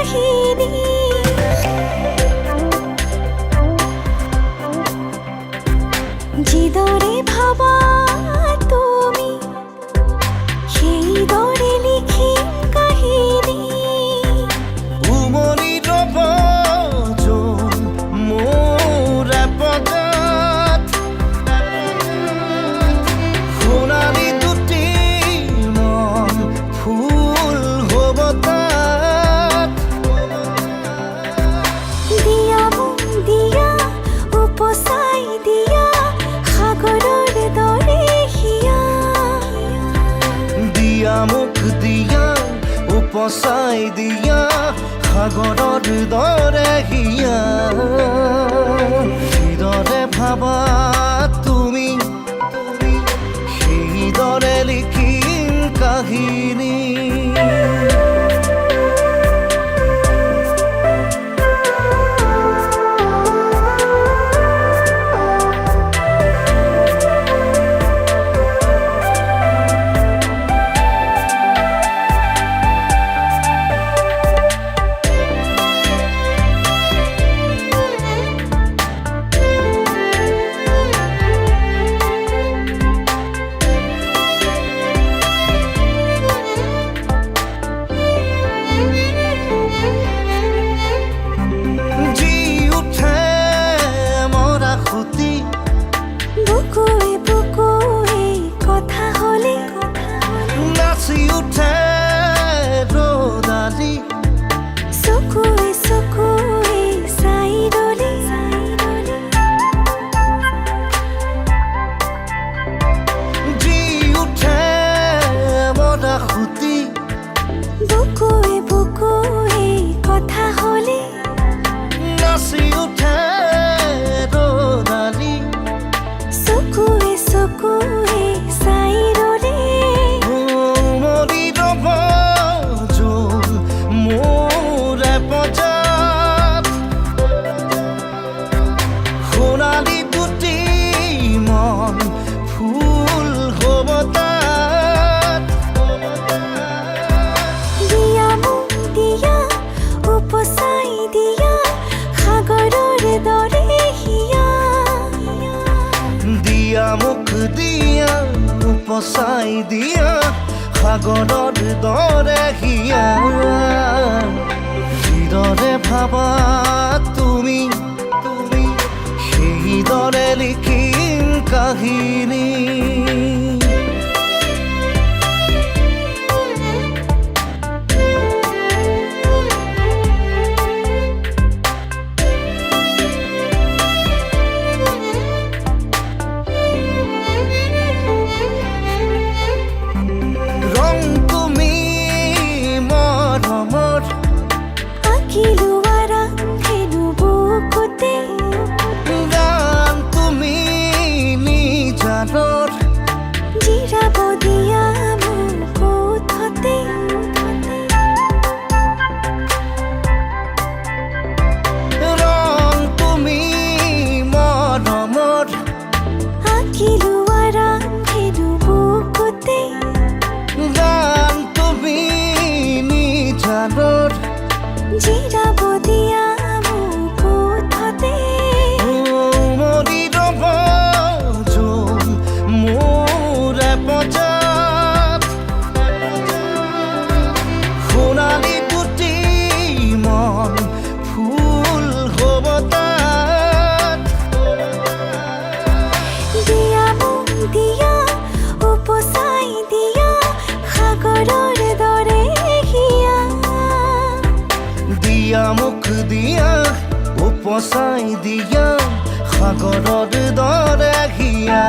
কাহিনী যিদৰে ভাবা তুমি সেই দৰে লিখিম কাহিনী উমনি ৰব যোন মোৰ পদত সোণালী দুটি মন ফুল হ'ব তাত দিয়া মোক দিয়া উপচাই দিয়া সাগৰৰ দৰে হিয়া দিয়া মোক দিয়া উপচাই দিয়া সাগৰৰ দৰে হিয়া যিদৰে ভাবা তুমি সেইদৰে লিখিম কাহিনী বুকুৱে বুকুৱে কথা হলে নাচি উঠে ৰ'দালি চকুৱে চকুৱে চাই ৰলে জি উঠে মৰা খুটি বুকুৱে বুকুৱে কথা হলে নাচি উঠে ৰ'দালি চকুৱে চকুৱে চাই ৰলে মৰি ৰব যোন মোৰ পদত সোণালী দুটি মন ফুল হ'ব তাত দিয়া মোক দিয়া উপচাই দিয়া সাগৰৰ দৰে হিয়া দিয়া মোক দিয়া উপচাই দিয়া সাগৰৰ দৰে হিয়া যিদৰে ভাবা তুমি সেইদৰে লিখিম কাহিনী ৰং তুমি মৰমৰ আঁকিলো আৰাধেনো বুকুতে গান তুমি নিজানৰ জিৰাব দিয়া মোক ওঠতে ৰং তুমি মৰমৰ আঁকিলো আৰাধেনো বুকুতে গান তুমি নিজানৰ জিৰাব দিয়া মোক ওঠতে মৰি ৰব যোন মোৰ পদত সোণালী দুটি মন ফুল হ'ব তাত দিয়া মোক দিয়া উপচাই দিয়া সাগৰৰ দৰে হিয়া দিয়া মোক দিয়া উপচাই দিয়া সাগৰৰ দৰে হিয়া